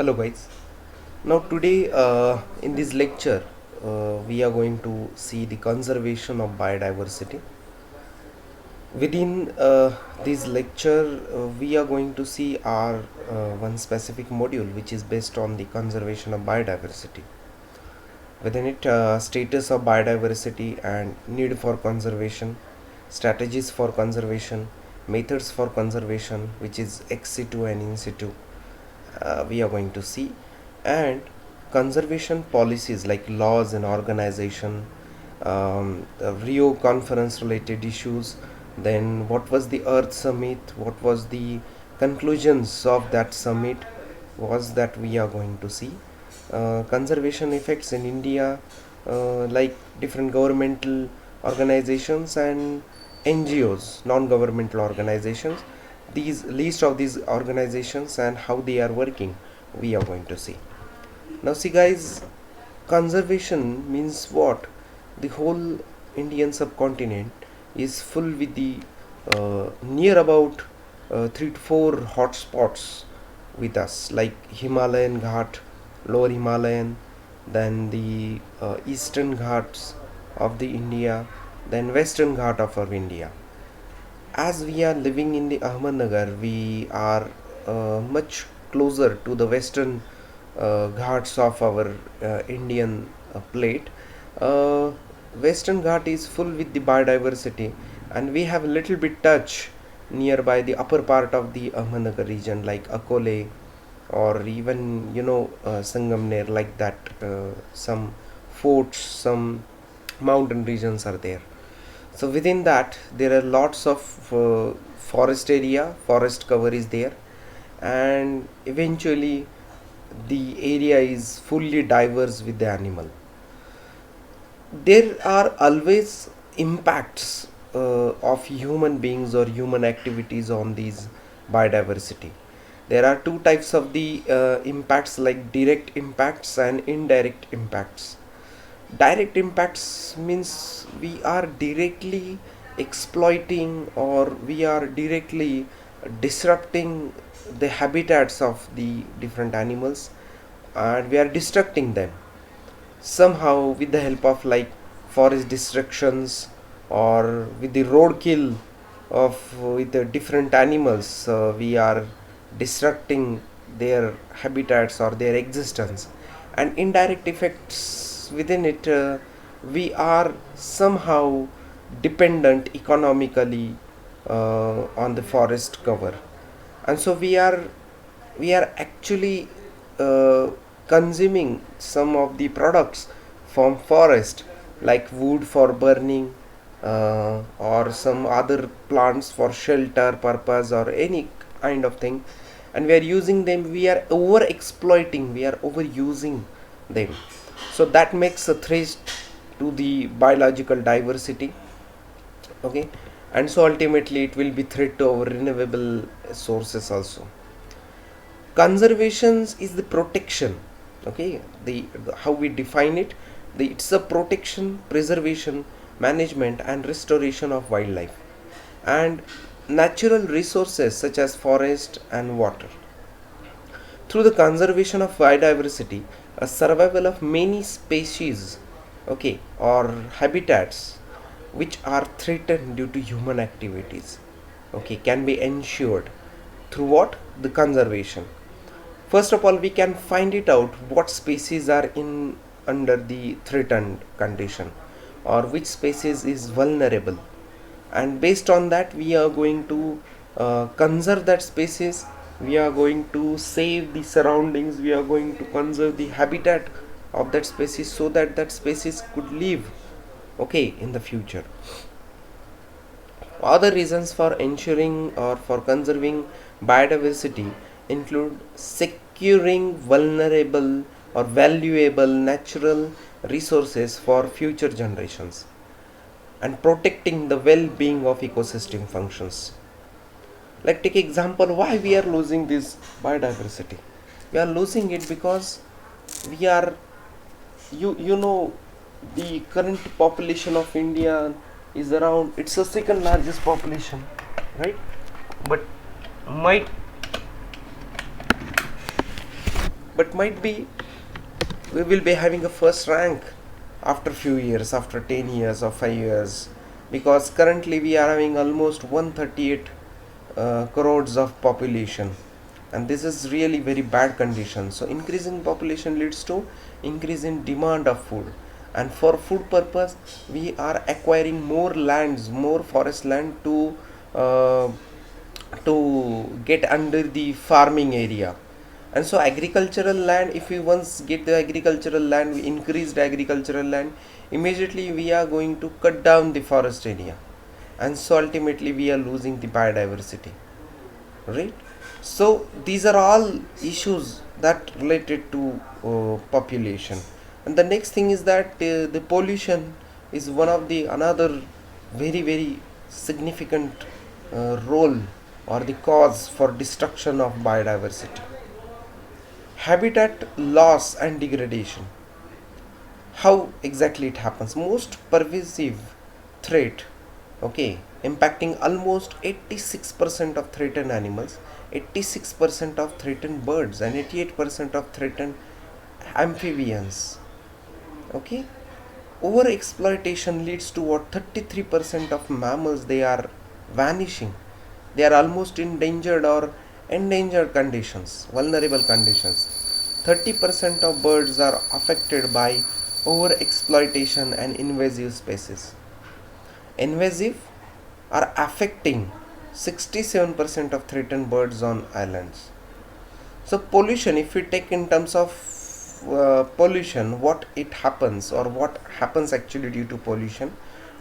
Hello guys. Now today in this lecture we are going to see the conservation of biodiversity. Within this lecture we are going to see our one specific module which is based on the conservation of biodiversity. Within it, status of biodiversity and need for conservation, strategies for conservation, methods for conservation, which is ex situ and in situ, we are going to see, and conservation policies like laws and organization, the Rio conference related issues, then what was the Earth Summit, what was the conclusions of that summit, was that we are going to see. Conservation effects in India, like different governmental organizations and NGOs, non-governmental organizations. These list of these organizations and how they are working, we are going to see. Now, see, guys, conservation means what? The whole Indian subcontinent is full with the near about 3 to 4 hotspots with us, like Himalayan Ghat, Lower Himalayan, then the Eastern Ghats of the India, then Western Ghat of our India. As we are living in the Ahmednagar, we are much closer to the Western Ghats of our Indian plate. Uh, Western Ghat is full with the biodiversity, and we have a little bit touch nearby the upper part of the Ahmednagar region, like Akole, or even Sangamner, like that. Some forts, some mountain regions are there. So within that there are lots of forest area, forest cover is there, and eventually the area is fully diverse with the animal. There are always impacts of human beings or human activities on these biodiversity. There are two types of the impacts, like direct impacts and indirect impacts. Direct impacts means we are directly exploiting, or we are directly disrupting the habitats of the different animals, and we are destructing them somehow with the help of like forest destructions, or with the roadkill of with the different animals. We are disrupting their habitats or their existence. And indirect effects within it, we are somehow dependent economically on the forest cover, and so we are actually uh, consuming some of the products from forest, like wood for burning, or some other plants for shelter purpose or any kind of thing, and we are using them, we are over exploiting, we are overusing them. So that makes a threat to the biological diversity. Okay, and so ultimately it will be threat to our renewable sources also. Conservation is the protection. Okay, the how we define it, it's a protection, preservation, management and restoration of wildlife and natural resources such as forest and water. Through the conservation of biodiversity, a survival of many species, okay, or habitats which are threatened due to human activities, okay, can be ensured through what? The conservation. First of all, we can find it out what species are in under the threatened condition, or which species is vulnerable, and based on that we are going to conserve that species. We are going to save the surroundings, we are going to conserve the habitat of that species, so that that species could live, okay, in the future. Other reasons for ensuring or for conserving biodiversity include securing vulnerable or valuable natural resources for future generations, and protecting the well-being of ecosystem functions. Like, take example, why we are losing this biodiversity? We are losing it because we are, you know, the current population of India is around, it's the second largest population, right? But might but might be we will be having a first rank after few years, after 10 years or 5 years, because currently we are having almost 138 crores of population, and this is really very bad condition. So increase in population leads to increase in demand of food, and for food purpose we are acquiring more lands, more forest land uh, to get under the farming area. And so agricultural land, if we once get the agricultural land, we increase the agricultural land, immediately we are going to cut down the forest area, and so ultimately we are losing the biodiversity, right? So these are all issues that related to population. And the next thing is that the pollution is one of the another very significant role or the cause for destruction of biodiversity. Habitat loss and degradation. How exactly it happens? Most pervasive threat, okay, impacting almost 86% of threatened animals, 86% of threatened birds, and 88% of threatened amphibians. Okay, over exploitation leads to what? 33% of mammals, they are vanishing. They are almost endangered or endangered conditions, vulnerable conditions. 30% of birds are affected by over exploitation and invasive species. Invasive are affecting 67% of threatened birds on islands. So pollution, if we take in terms of pollution, what it happens or what happens actually due to pollution,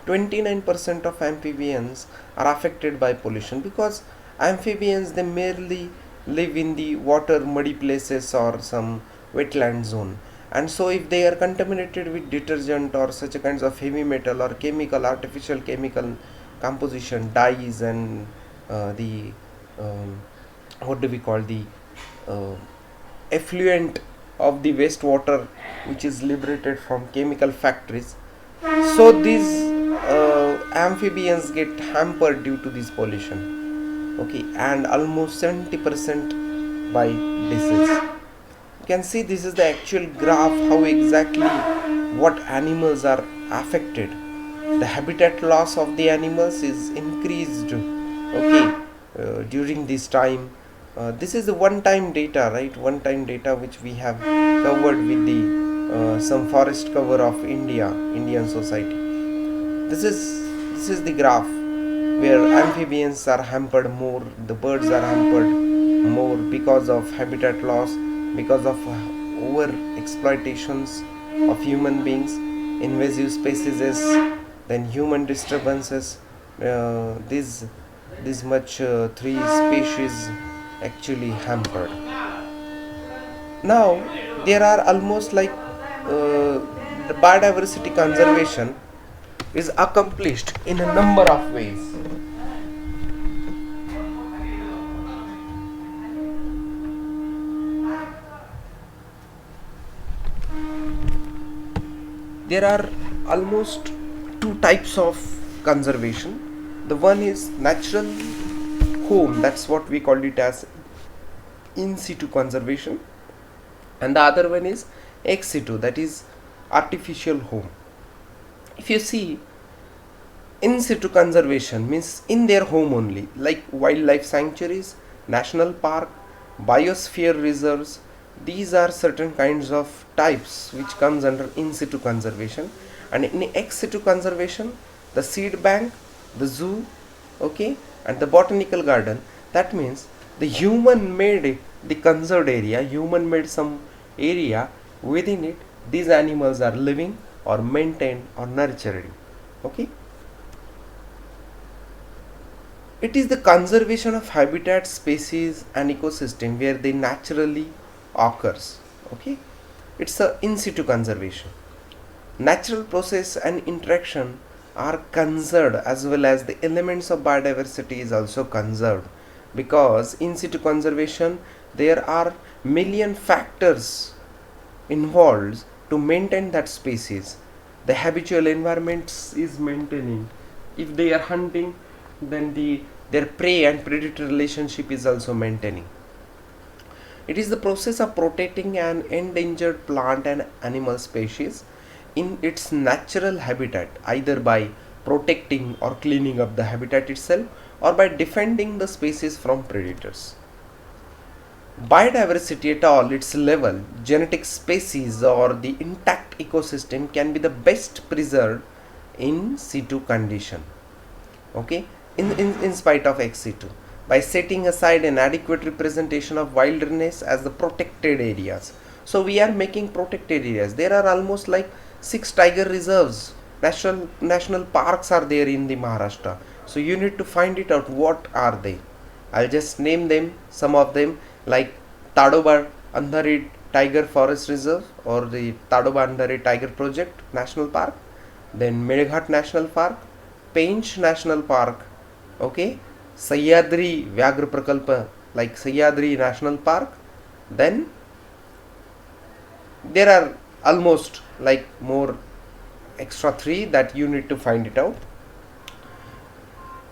29% of amphibians are affected by pollution, because amphibians, they merely live in the water, muddy places or some wetland zone. And so if they are contaminated with detergent or such a kinds of heavy metal or chemical, artificial chemical composition, dyes, and the what do we call, the uh, effluent of the wastewater which is liberated from chemical factories, so these amphibians get hampered due to this pollution, okay, and almost 70% by disease. You can see this is the actual graph how exactly what animals are affected. The habitat loss of the animals is increased, okay, during this time. This is the one time data, right? One time data which we have covered with the some forest cover of Indian society. This is the graph where amphibians are hampered more, the birds are hampered more because of habitat loss, because of over exploitations of human beings, invasive species, then human disturbances. This much three species actually hampered. Now there are almost like the biodiversity conservation is accomplished in a number of ways. There are almost two types of conservation. The one is natural home, that's what we call it as in situ conservation, and the other one is ex situ, that is artificial home. If you see, in situ conservation means in their home only, like wildlife sanctuaries, national park, biosphere reserves. These are certain kinds of types which comes under in situ conservation. And in ex situ conservation, the seed bank, the zoo, okay, and the botanical garden, that means the human made the conserved area, human made some area, within it these animals are living or maintained or nurtured, okay. It is the conservation of habitat, species, and ecosystem where they naturally occurs, okay. It's a in situ conservation. Natural process and interaction are conserved, as well as the elements of biodiversity is also conserved, because in situ conservation there are million factors involved to maintain that species. The habitual environment is maintaining. If they are hunting, then their prey and predator relationship is also maintaining. It is the process of protecting an endangered plant and animal species in its natural habitat, either by protecting or cleaning up the habitat itself or by defending the species from predators. Biodiversity at all its level, genetic species or the intact ecosystem can be the best preserved in situ condition. Okay, in spite of ex situ, by setting aside an adequate representation of wilderness as the protected areas. So we are making protected areas. There are almost like 6 tiger reserves, national parks are there in the Maharashtra. So you need to find it out, what are they. I'll just name them, some of them, like Tadoba Andhari Tiger Forest Reserve or the Tadoba Andhari Tiger Project National Park, then Melghat National Park, Pench National Park, okay, Sahyadri Vyagra Prakalpa, like Sahyadri National Park. Then there are almost like more extra 3 that you need to find it out.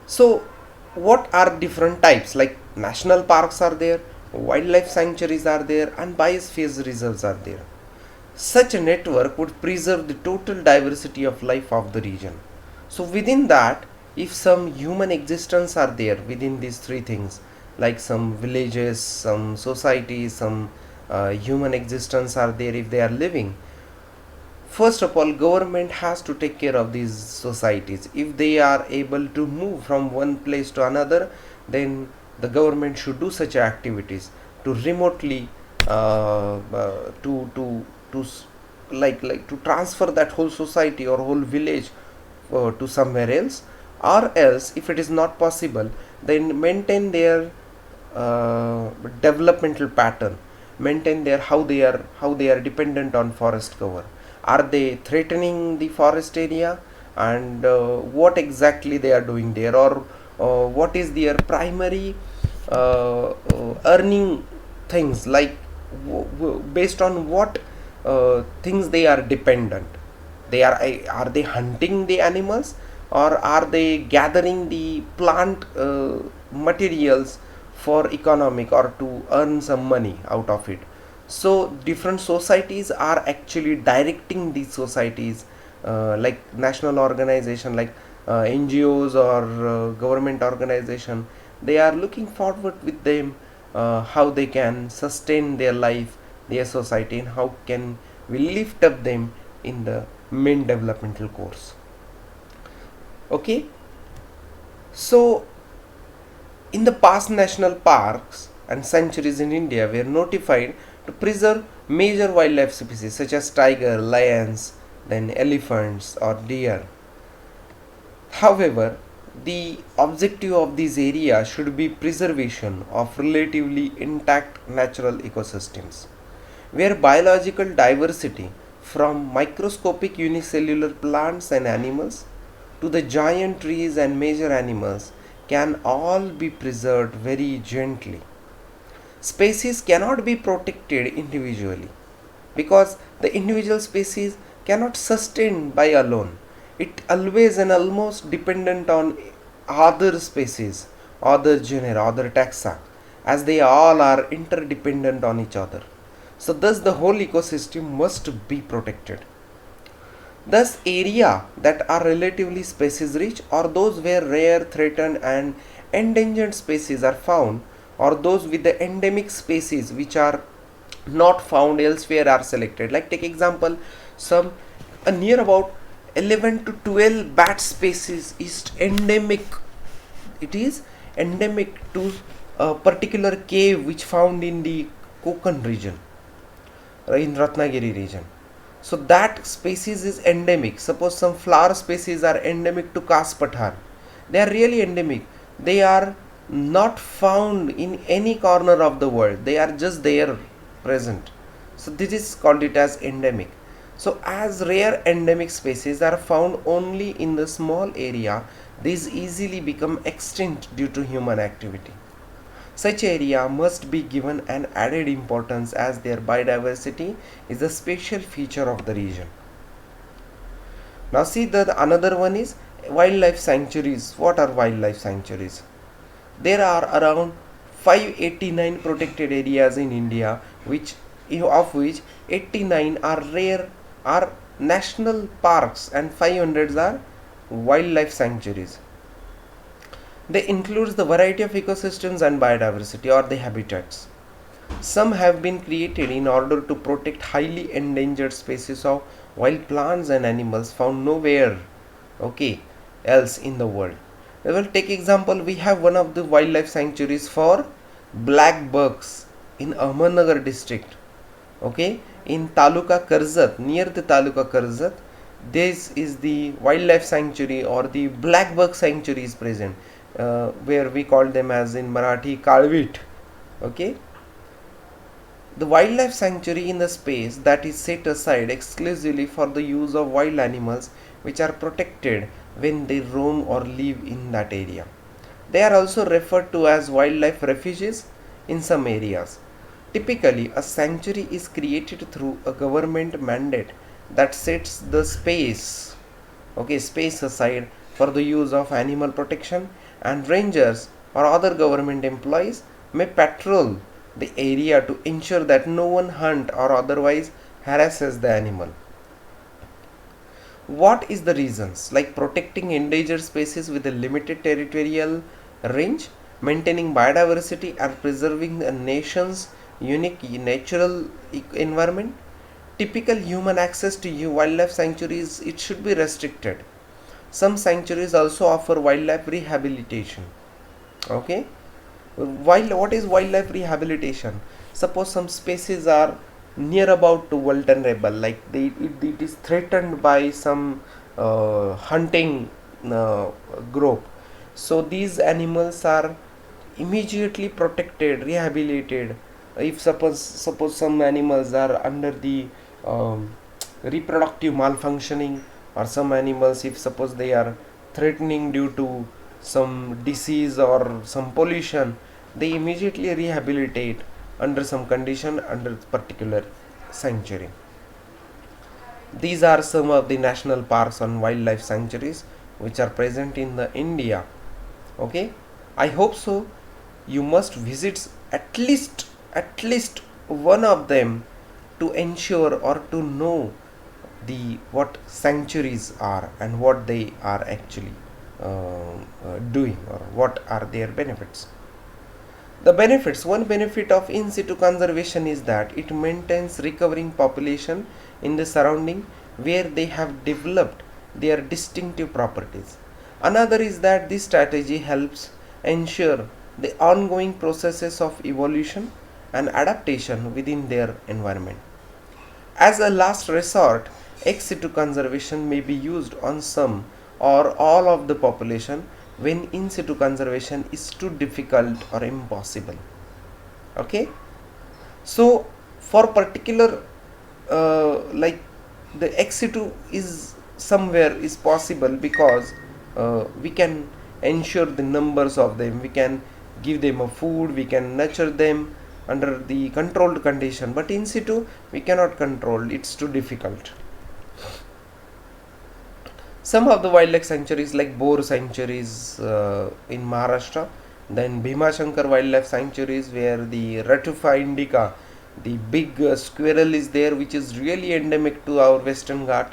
So what are different types, like national parks are there, wildlife sanctuaries are there, and biosphere reserves are there. Such a network would preserve the total diversity of life of the region. So within that, if some human existence are there within these 3 things, like some villages, some societies, some human existence are there, if they are living, first of all government has to take care of these societies. If they are able to move from one place to another, then the government should do such activities to remotely to like to transfer that whole society or whole village to somewhere else, or else if it is not possible, then maintain their developmental pattern, maintain their how they are dependent on forest cover. Are they threatening the forest area, and what exactly they are doing there, or what is their primary earning things, like based on what things they are dependent. Are they hunting the animals, or are they gathering the plant materials for economic or to earn some money out of it. So different societies are actually directing these societies, like national organization, like NGOs or government organization. They are looking forward with them, how they can sustain their life, their society, and how can we lift up them in the main developmental course. Okay, so in the past, national parks and sanctuaries in India were notified to preserve major wildlife species such as tiger, lions, then elephants or deer. However, the objective of these areas should be preservation of relatively intact natural ecosystems, where biological diversity from microscopic unicellular plants and animals to the giant trees and major animals can all be preserved very gently. Species cannot be protected individually because the individual species cannot sustain by alone. It always and almost dependent on other species, other genera, other taxa, as they all are interdependent on each other. So thus the whole ecosystem must be protected. Thus, area that are relatively species rich, or those where rare, threatened, and endangered species are found, or those with the endemic species which are not found elsewhere are selected. Like take example, some near about 11 to 12 bat species is endemic. It is endemic to a particular cave which found in the Konkan region, in Ratnagiri region. So that species is endemic. Suppose some flower species are endemic to Kaspathar. They are really endemic. They are not found in any corner of the world. They are just there present. So this is called it as endemic. So as rare endemic species are found only in the small area, these easily become extinct due to human activity. Such area must be given an added importance as their biodiversity is a special feature of the region. Now see the another one is wildlife sanctuaries. What are wildlife sanctuaries? There are around 589 protected areas in India, of which 89 are rare, are national parks, and 500 are wildlife sanctuaries. They include the variety of ecosystems and biodiversity or the habitats. Some have been created in order to protect highly endangered species of wild plants and animals found nowhere, okay, else in the world. We will take example. We have one of the wildlife sanctuaries for black bucks in Ahmednagar district, okay, in Taluka Karzat, near the Taluka Karzat. This is the wildlife sanctuary or the black buck sanctuary is present, where we call them as in Marathi Kalvit, okay. The wildlife sanctuary in the space that is set aside exclusively for the use of wild animals which are protected when they roam or live in that area. They are also referred to as wildlife refuges in some areas. Typically, a sanctuary is created through a government mandate that sets the space aside for the use of animal protection, and rangers or other government employees may patrol the area to ensure that no one hunt or otherwise harasses the animal. What is the reasons? Like protecting endangered species with a limited territorial range, maintaining biodiversity, and preserving a nation's unique natural environment. Typical human access to wildlife sanctuaries, it should be restricted. Some sanctuaries also offer wildlife rehabilitation, okay. What is wildlife rehabilitation? Suppose some species are near about to vulnerable, like it is threatened by some hunting group. So these animals are immediately protected, rehabilitated. If suppose some animals are under the um, reproductive malfunctioning, or some animals, if suppose they are threatening due to some disease or some pollution, they immediately rehabilitate under some condition under particular sanctuary. These are some of the national parks and wildlife sanctuaries which are present in the India, okay. I hope so you must visit at least one of them to ensure or to know the what sanctuaries are and what they are actually doing, or what are their benefits. The benefits, one benefit of in situ conservation is that it maintains recovering population in the surrounding where they have developed their distinctive properties. Another is that this strategy helps ensure the ongoing processes of evolution and adaptation within their environment. As a last resort, ex situ conservation may be used on some or all of the population when in situ conservation is too difficult or impossible. Okay, so for particular like the ex situ is somewhere is possible because we can ensure the numbers of them, we can give them a food, we can nurture them under the controlled condition, but in situ we cannot control, it's too difficult. Some of the wildlife sanctuaries like Boar sanctuaries in Maharashtra, then Bhimashankar wildlife sanctuaries where the Ratufa indica, the big squirrel is there which is really endemic to our western Ghat.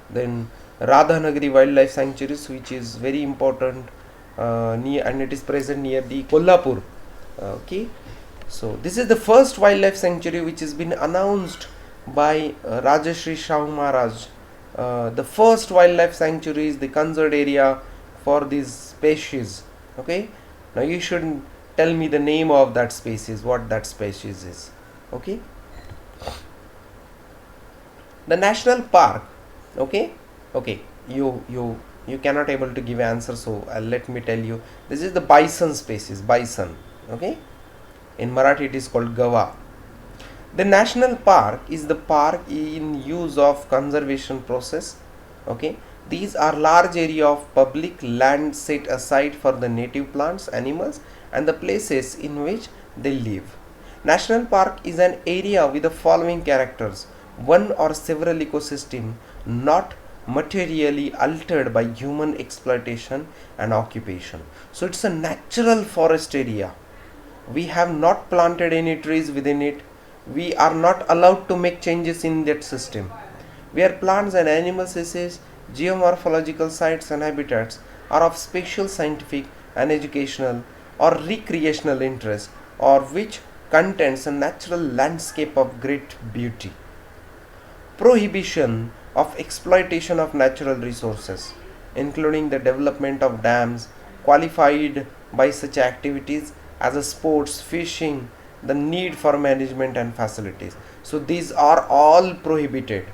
Then Radhanagari wildlife sanctuaries which is very important near, and it is present near the Kolhapur, okay. So this is the first wildlife sanctuary which has been announced by Rajashri Shahu Maharaj. The first wildlife sanctuary is the conserved area for these species, okay. Now you should tell me the name of that species, what that species is, okay. The national park, okay, okay, you cannot able to give answer, so let me tell you, this is the bison species, bison, okay. In Marathi it is called Gava. The national park is the park in use of conservation process, okay. These are large area of public land set aside for the native plants, animals, and the places in which they live. National park is an area with the following characters: one or several ecosystem not materially altered by human exploitation and occupation. So it's a natural forest area, We have not planted any trees within it. We are not allowed to make changes in that system. Where plants and animal species, geomorphological sites and habitats are of special scientific and educational or recreational interest, or which contains a natural landscape of great beauty. Prohibition of exploitation of natural resources, including the development of dams, qualified by such activities as a sports, fishing, the need for management and facilities. So these are all prohibited.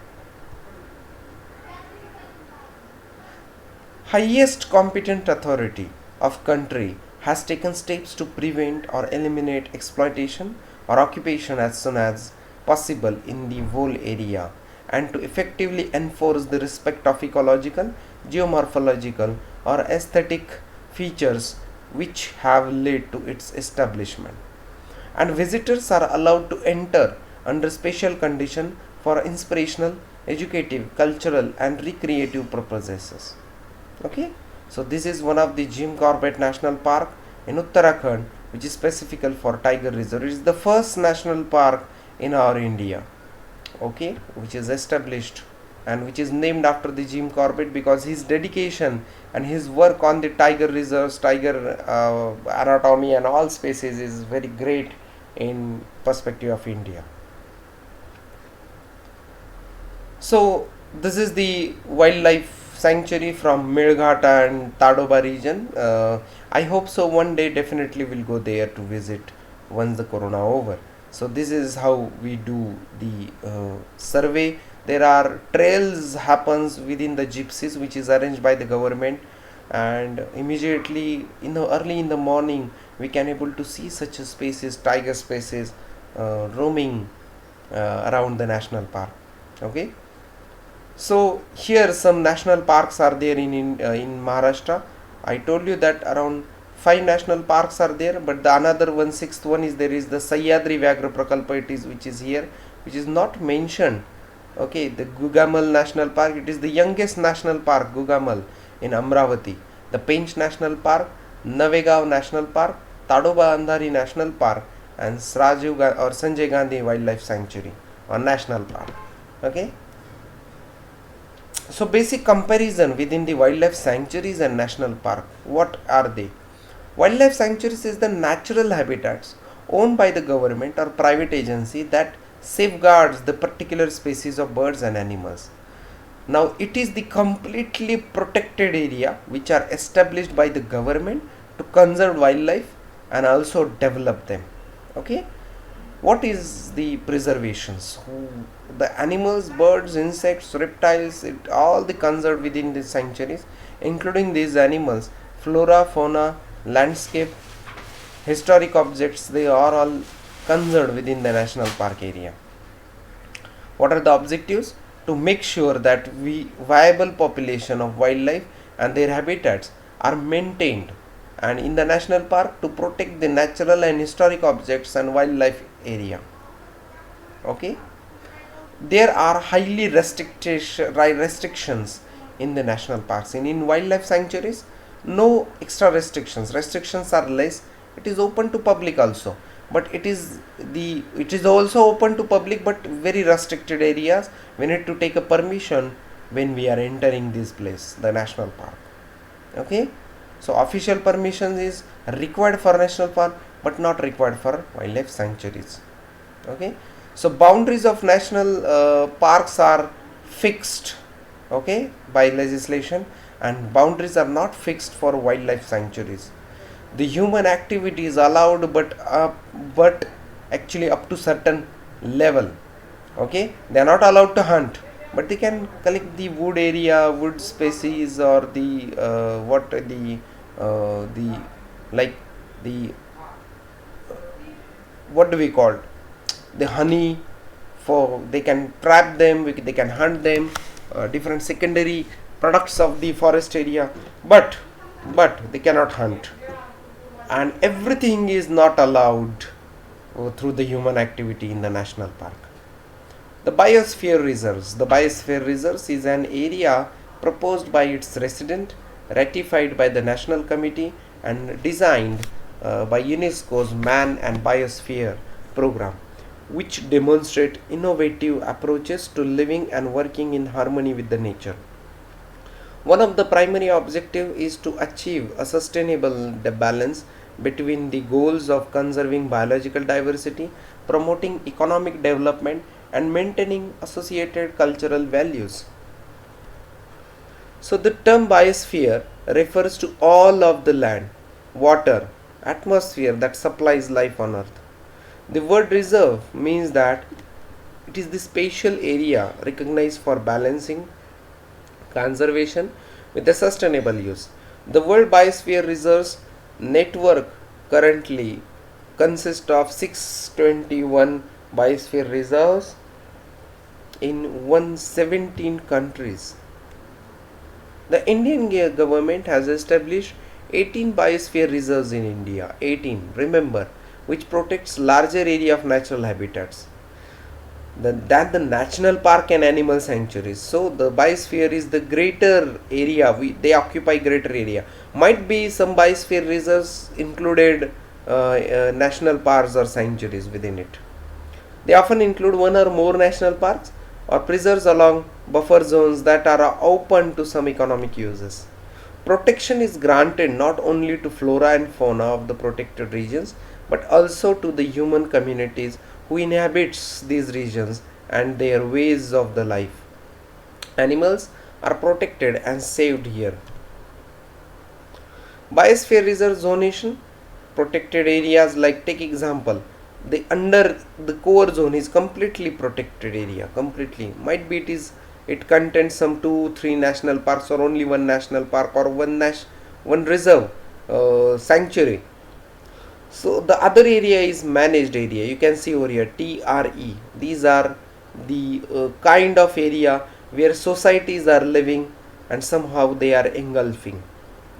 Highest competent authority of country has taken steps to prevent or eliminate exploitation or occupation as soon as possible in the whole area, and to effectively enforce the respect of ecological, geomorphological or aesthetic features which have led to its establishment. And visitors are allowed to enter under special condition for inspirational, educative, cultural and recreative purposes. Okay, so this is one of the Jim Corbett National Park in Uttarakhand, which is specific for tiger reserve. It is the first national park in our India, okay, which is established and which is named after the Jim Corbett, because his dedication and his work on the tiger reserves, tiger anatomy and all species is very great in perspective of India. So this is the wildlife sanctuary from Melghat and Tadoba region. I hope so one day definitely will go there to visit once the corona over. So this is how we do the survey. There are trails happens within the gypsies which is arranged by the government, and immediately in the early in the morning we can able to see such a species, tiger species roaming around the national park. Okay, so here some national parks are there in Maharashtra. I told you that around 5 national parks are there, but the another one, sixth one is there is the Sahyadri Vyaghra Prakalpa, it is which is here, which is not mentioned. Okay, the Gugamal National Park, it is the youngest national park, Gugamal in Amravati. The Pench National Park, Navegaon National Park, Tadoba Andhari National Park, and or Sanjay Gandhi Wildlife Sanctuary or National Park. Okay. So basic comparison within the wildlife sanctuaries and national park. What are they? Wildlife sanctuaries is the natural habitats owned by the government or private agency that safeguards the particular species of birds and animals. Now it is the completely protected area which are established by the government to conserve wildlife and also develop them. Okay. What is the preservations? The animals, birds, insects, reptiles, all the conserved within the sanctuaries, including these animals, flora, fauna, landscape, historic objects, they are all conserved within the national park area. What are the objectives? To make sure that viable population of wildlife and their habitats are maintained, and in the national park to protect the natural and historic objects and wildlife area. Okay, there are highly restrictions in the national parks. In wildlife sanctuaries, no extra restrictions are less. It is open to public also, but it is also open to public but very restricted areas. We need to take a permission when we are entering this place, the national park. Okay, so official permission is required for national park but not required for wildlife sanctuaries. Okay, so boundaries of national parks are fixed, okay, by legislation, and boundaries are not fixed for wildlife sanctuaries. The human activity is allowed, but actually up to certain level. Okay, they are not allowed to hunt, but they can collect the wood species, or the like the what do we call the honey, for they can trap them, they can hunt them, different secondary products of the forest area, but they cannot hunt, and everything is not allowed through the human activity in the national park. The biosphere reserves is an area proposed by its resident, ratified by the national committee, and designed by UNESCO's Man and Biosphere program, which demonstrate innovative approaches to living and working in harmony with the nature. One of the primary objectives is to achieve a sustainable balance between the goals of conserving biological diversity, promoting economic development, and maintaining associated cultural values. So, the term biosphere refers to all of the land, water, atmosphere that supplies life on earth. The word reserve means that it is the spatial area recognized for balancing conservation with the sustainable use. The World Biosphere Reserves Network currently consists of 621 biosphere reserves in 117 countries. The Indian government has established 18 biosphere reserves in India. 18, remember, which protects larger area of natural habitats than the national park and animal sanctuaries. So the biosphere is the greater area. They occupy greater area. Might be some biosphere reserves included national parks or sanctuaries within it. They often include one or more national parks or preserves along buffer zones that are open to some economic uses. Protection is granted not only to flora and fauna of the protected regions but also to the human communities who inhabits these regions and their ways of the life. Animals are protected and saved here. Biosphere reserve zonation, protected areas like, take example, the under the core zone is completely protected area, completely. Might be it contains some 2 3 national parks or only one national park or one reserve sanctuary. So the other area is managed area. You can see over here TRE. These are the kind of area where societies are living and somehow they are engulfing.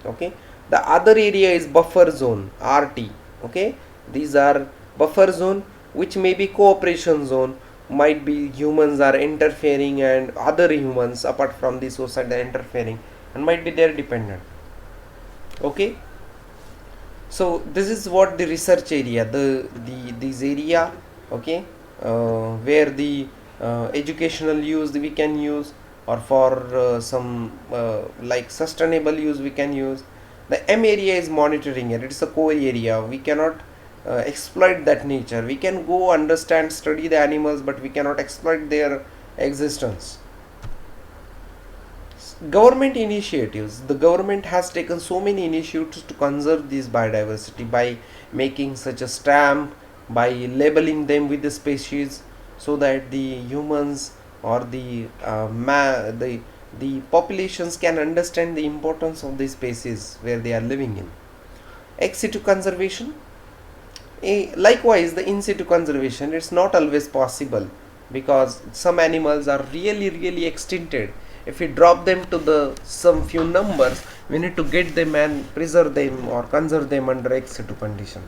Okay. The other area is buffer zone, RT. Okay. These are buffer zone, which may be cooperation zone. Might be humans are interfering and other humans apart from the society are interfering, and might be they are dependent. Okay. So this is what the research area, this area, okay, where the educational use we can use, or for some like sustainable use we can use. The M area is monitoring area. It's a core area. We cannot exploit that nature. We can go understand, study the animals, but we cannot exploit their existence. Government initiatives, the government has taken so many initiatives to conserve this biodiversity by making such a stamp, by labeling them with the species, so that the humans or the populations can understand the importance of the species where they are living in. Ex situ conservation, likewise the in situ conservation, it's not always possible because some animals are really extincted. If we drop them to the some few numbers, we need to get them and preserve them or conserve them under ex situ condition,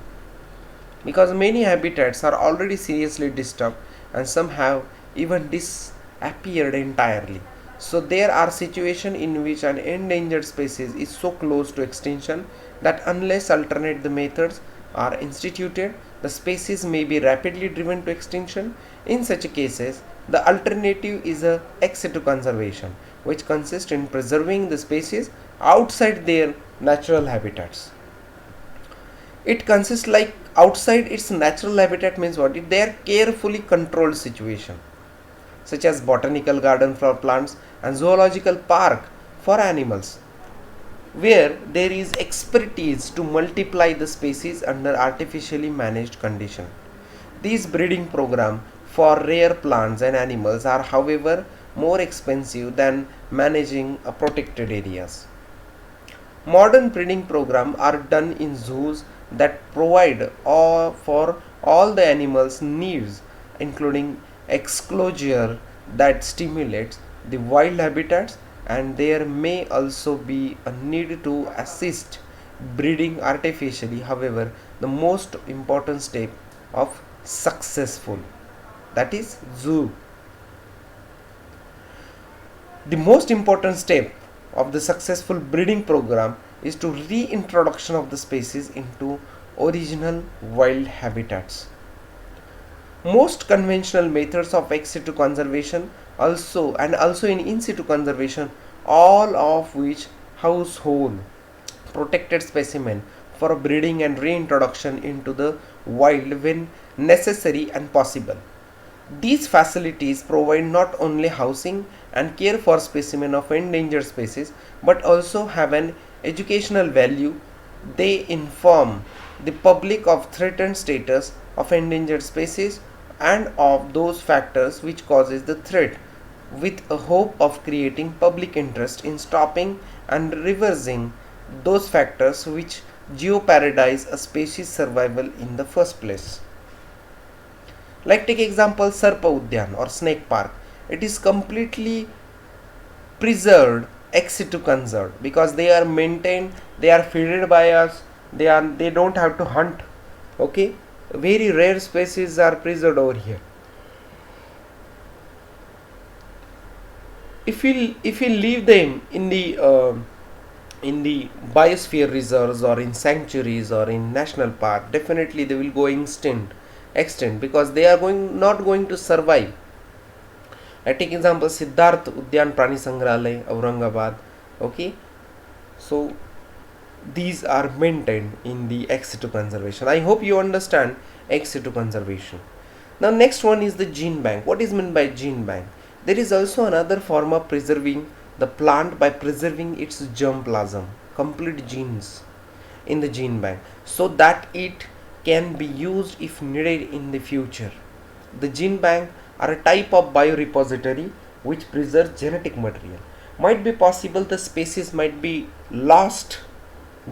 because many habitats are already seriously disturbed and some have even disappeared entirely. So there are situations in which an endangered species is so close to extinction that unless alternate the methods are instituted, the species may be rapidly driven to extinction. In such cases, the alternative is a ex situ conservation, which consists in preserving the species outside their natural habitats. It consists like outside its natural habitat means what? They are carefully controlled situation, such as botanical garden for plants and zoological park for animals, where there is expertise to multiply the species under artificially managed condition. These breeding programs for rare plants and animals are, however, more expensive than managing protected areas. Modern breeding programs are done in zoos that provide for all the animals' needs, including exposure that stimulates the wild habitats, and there may also be a need to assist breeding artificially. However, the most important step of successful, that is zoo, the most important step of the successful breeding program is to reintroduction of the species into original wild habitats. Most conventional methods of ex situ conservation also in situ conservation, all of which household protected specimen for breeding and reintroduction into the wild when necessary and possible. These facilities provide not only housing and care for specimen of endangered species but also have an educational value. They inform the public of threatened status of endangered species and of those factors which causes the threat, with a hope of creating public interest in stopping and reversing those factors which jeopardize a species survival in the first place. Like take example Sarpa Udyan or Snake Park. It is completely preserved ex situ conserved because they are maintained, they are feeded by us, they don't have to hunt. Okay, very rare species are preserved over here. If we leave them in the biosphere reserves or in sanctuaries or in national park, definitely they will go extinct because they are not going to survive. I take example Siddharth Udyan Prani Sangrahalaya, Aurangabad. Okay, so these are maintained in the ex situ conservation. I hope you understand ex situ conservation. Now next one is the gene bank. What is meant by gene bank? There is also another form of preserving the plant by preserving its germplasm, complete genes in the gene bank, so that it can be used if needed in the future. The gene bank are a type of biorepository which preserves genetic material. Might be possible the species might be lost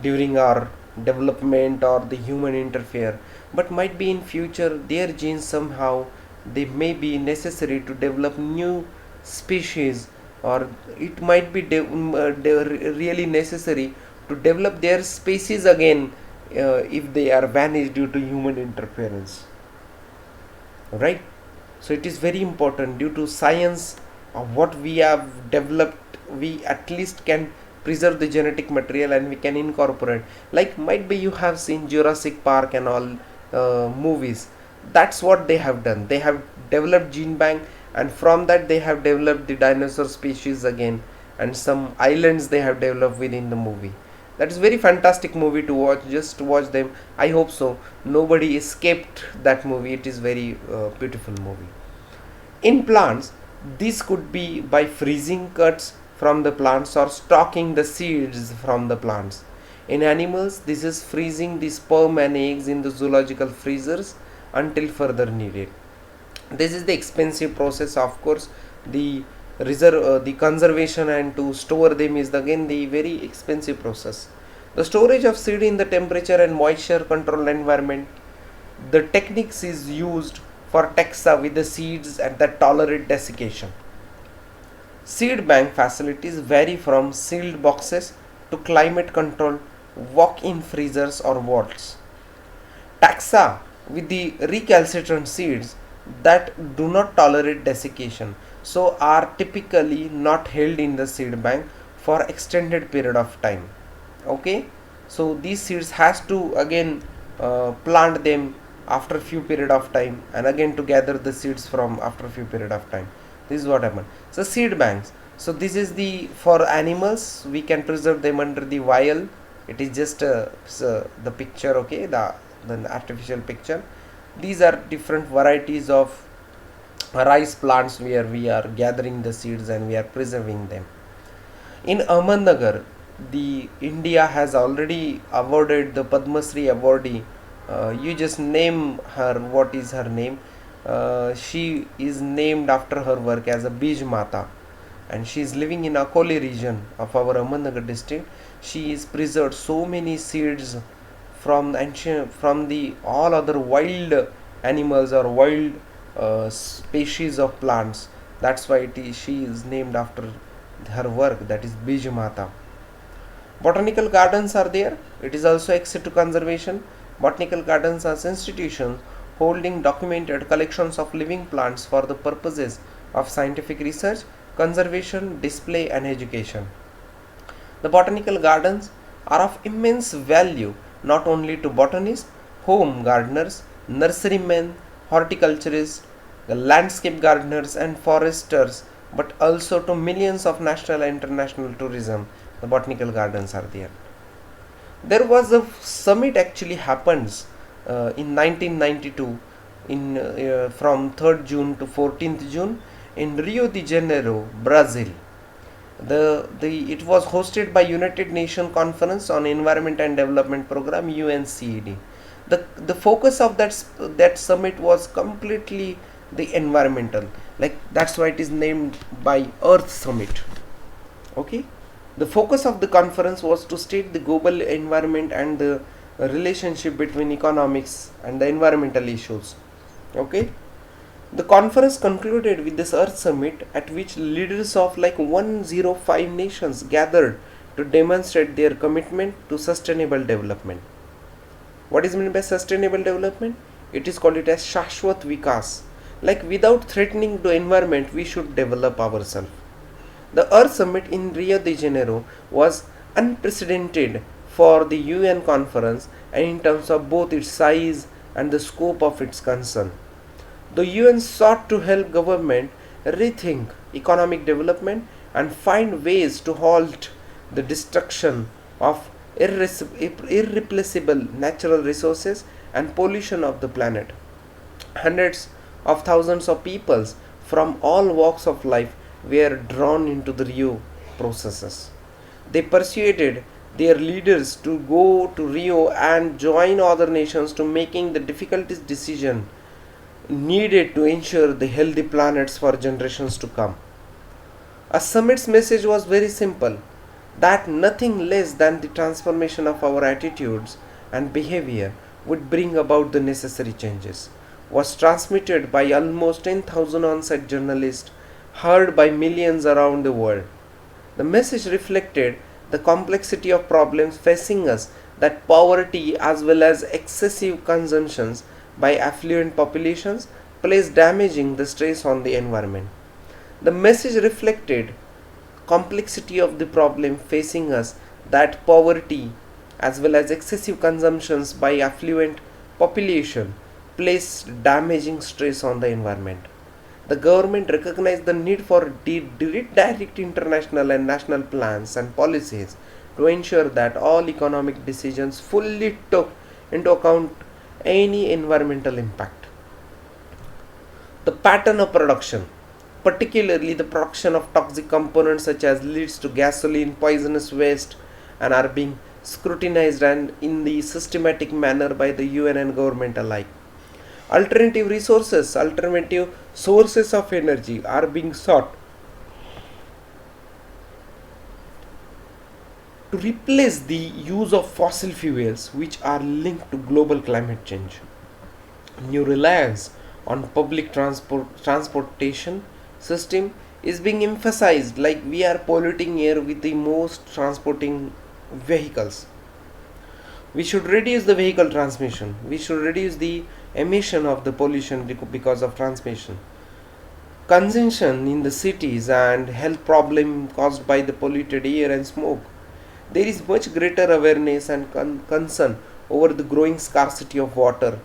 during our development or the human interfere, but might be in future their genes somehow they may be necessary to develop new species, or it might be really necessary to develop their species again if they are vanished due to human interference, right? So it is very important, due to science of what we have developed, we at least can preserve the genetic material and we can incorporate. Like might be you have seen Jurassic Park and all movies. That's what they have done. They have developed gene bank, and from that they have developed the dinosaur species again, and some islands they have developed within the movie. That is very fantastic movie to watch. Just watch them. I hope so nobody escaped that movie. It is very beautiful movie. In plants, this could be by freezing cuts from the plants or stocking the seeds from the plants. In animals, this is freezing the sperm and eggs in the zoological freezers until further needed. This is the expensive process, of course. The the conservation and to store them is again the very expensive process. The storage of seed in the temperature and moisture controlled environment. The techniques is used for taxa with the seeds and that tolerate desiccation. Seed bank facilities vary from sealed boxes to climate controlled walk-in freezers or vaults. Taxa with the recalcitrant seeds that do not tolerate desiccation, so are typically not held in the seed bank for extended period of time. Okay, so these seeds has to again plant them after few period of time, and again to gather the seeds from after few period of time. This is what happened. So seed banks, so this is the for animals, we can preserve them under the vial. It is just so the picture, okay, the artificial picture. These are different varieties of rice plants where we are gathering the seeds and we are preserving them. In Ahmednagar, the India has already awarded the Padma Shri awardee. You just name her. What is her name? She is named after her work as a Bij Mata, and she is living in Akoli region of our Ahmednagar district. She is preserved so many seeds from from the all other wild animals or wild species of plants. That's why she is named after her work, that is Bij Mata. Botanical gardens are there. It is also ex situ conservation. Botanical gardens are institutions holding documented collections of living plants for the purposes of scientific research, conservation, display, and education. The botanical gardens are of immense value not only to botanists home gardeners, nurserymen, horticulturists, landscape gardeners, and foresters, but also to millions of national and international tourism. The botanical gardens are there. There was a summit actually happens in 1992 in from 3rd June to 14th June in Rio de Janeiro, Brazil. It was hosted by United Nations Conference on Environment and Development Program, UNCED. The focus of that summit was completely the environmental, like that's why it is named by Earth Summit. Okay, the focus of the conference was to state the global environment and the relationship between economics and the environmental issues. Okay, the conference concluded with this Earth Summit, at which leaders of like 105 nations gathered to demonstrate their commitment to sustainable development. What is meant by sustainable development? It is called it as Shashwat Vikas. Like without threatening the environment, we should develop ourselves. The Earth Summit in Rio de Janeiro was unprecedented for the UN conference and in terms of both its size and the scope of its concern. The UN sought to help government rethink economic development and find ways to halt the destruction of irreplaceable natural resources and pollution of the planet. Hundreds of thousands of peoples from all walks of life were drawn into the Rio processes. They persuaded their leaders to go to Rio and join other nations to making the difficult decision needed to ensure the healthy planets for generations to come. A summit's message was very simple, that nothing less than the transformation of our attitudes and behavior would bring about the necessary changes. Was transmitted by almost 10,000 on-site journalists, heard by millions around the world. The message reflected the complexity of problems facing us, that poverty as well as excessive consumptions by affluent populations place damaging the stress on the environment. The message reflected complexity of the problem facing us, that poverty as well as excessive consumptions by affluent population place damaging stress on the environment. The government recognized the need for direct international and national plans and policies to ensure that all economic decisions fully took into account any environmental impact. The pattern of production, particularly the production of toxic components such as leads to gasoline, poisonous waste, and are being scrutinized and in the systematic manner by the UN and government alike. Alternative sources of energy are being sought to replace the use of fossil fuels which are linked to global climate change. New reliance on public transportation system is being emphasized, like we are polluting air with the most transporting vehicles. We should reduce the vehicle transmission, we should reduce the emission of the pollution because of transmission. Congestion in the cities and health problem caused by the polluted air and smoke. There is much greater awareness and concern over the growing scarcity of water.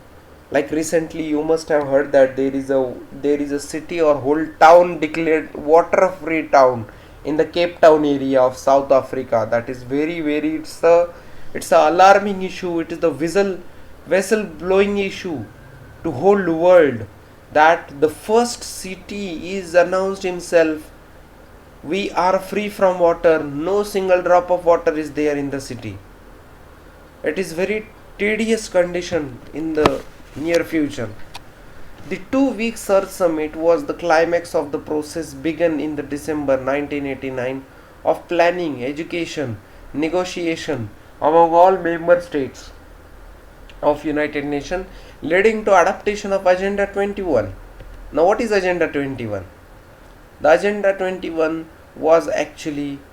Like recently you must have heard that there is a city or whole town declared water free town in the Cape Town area of South Africa. That is very it's a alarming issue. It is the vessel blowing issue to whole world, that the first city is announced himself, we are free from water, no single drop of water is there in the city. It is very tedious condition in the near future. The 2 week Earth Summit was the climax of the process begun in the December 1989 of planning, education, negotiation among all member states of United Nations, leading to adaptation of Agenda 21. Now what is Agenda 21? The Agenda 21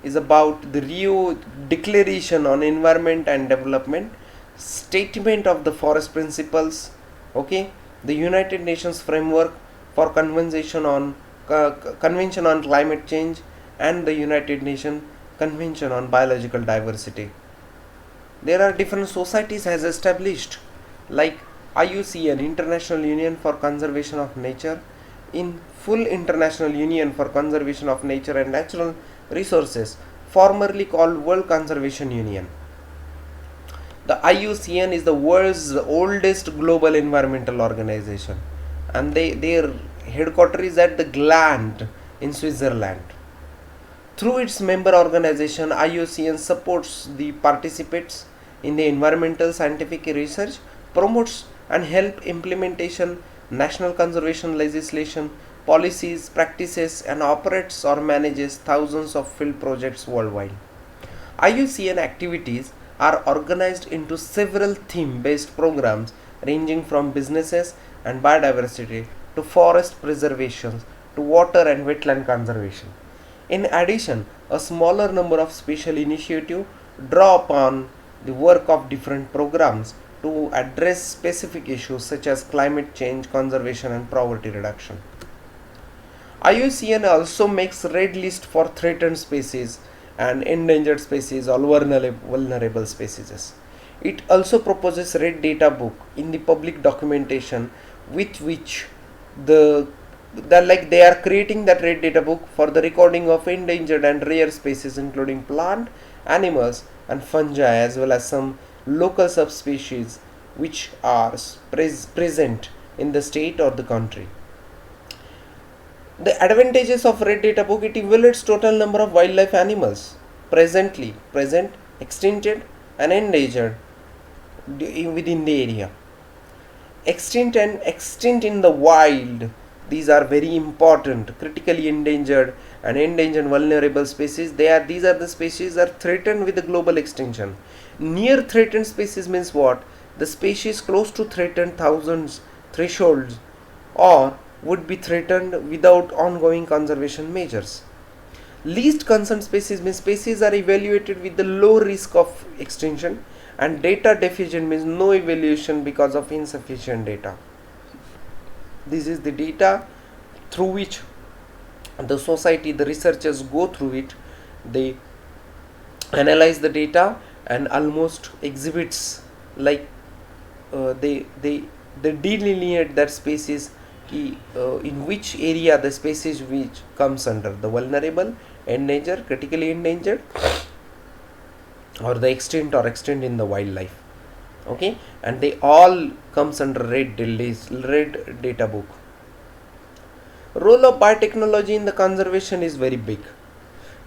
is about the Rio Declaration on Environment and Development, statement of the forest principles, okay, the United Nations framework for convention on climate change, and the United Nations Convention on Biological Diversity. There are different societies has established, like IUCN, International Union for Conservation of Nature, in full International Union for Conservation of Nature and Natural Resources, formerly called World Conservation Union. The IUCN is the world's oldest global environmental organization, and their headquarters is at the Gland in Switzerland. Through its member organization, IUCN supports the participants in the environmental scientific research, promotes and help implementation national conservation legislation, policies, practices, and operates or manages thousands of field projects worldwide. IUCN activities are organized into several theme-based programs ranging from businesses and biodiversity to forest preservation to water and wetland conservation. In addition, a smaller number of special initiatives draw upon the work of different programs to address specific issues such as climate change, conservation, and poverty reduction. IUCN also makes red list for threatened species and endangered species or vulnerable species. It also proposes red data book in the public documentation with which they are creating that red data book for the recording of endangered and rare species including plant, animals, and fungi, as well as some local subspecies which are present in the state or the country. The advantages of red data book: it evaluates total number of wildlife animals present, extincted, and endangered within the area. Extinct and extinct in the wild, these are very important. Critically endangered and endangered vulnerable species, these are the species are threatened with the global extinction. Near threatened species means what? The species close to threatened thousands thresholds or would be threatened without ongoing conservation measures. Least concerned species means species are evaluated with the low risk of extinction, and data deficient means no evaluation because of insufficient data. This is the data through which the society, the researchers go through it. They analyze the data and almost exhibits like they delineate that species in which area the species which comes under the vulnerable, endangered, critically endangered, or the extinct or extinct in the wildlife. Okay, and they all comes under red data book. Role of biotechnology in the conservation is very big.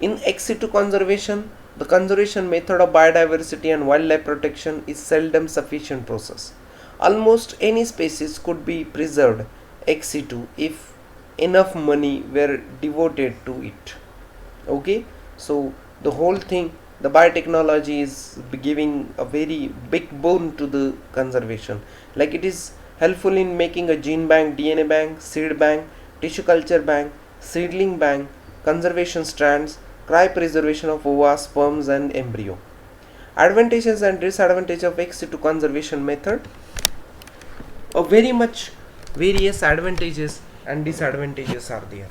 In ex situ conservation, the conservation method of biodiversity and wildlife protection is seldom sufficient process. Almost any species could be preserved ex situ if enough money were devoted to it. Okay, so the whole thing, the biotechnology is giving a very big boon to the conservation. Like it is helpful in making a gene bank, DNA bank, seed bank, tissue culture bank, seedling bank, conservation strands, cryopreservation of ova, sperms, and embryo. Advantages and disadvantages of ex situ conservation method. Very much various advantages and disadvantages are there.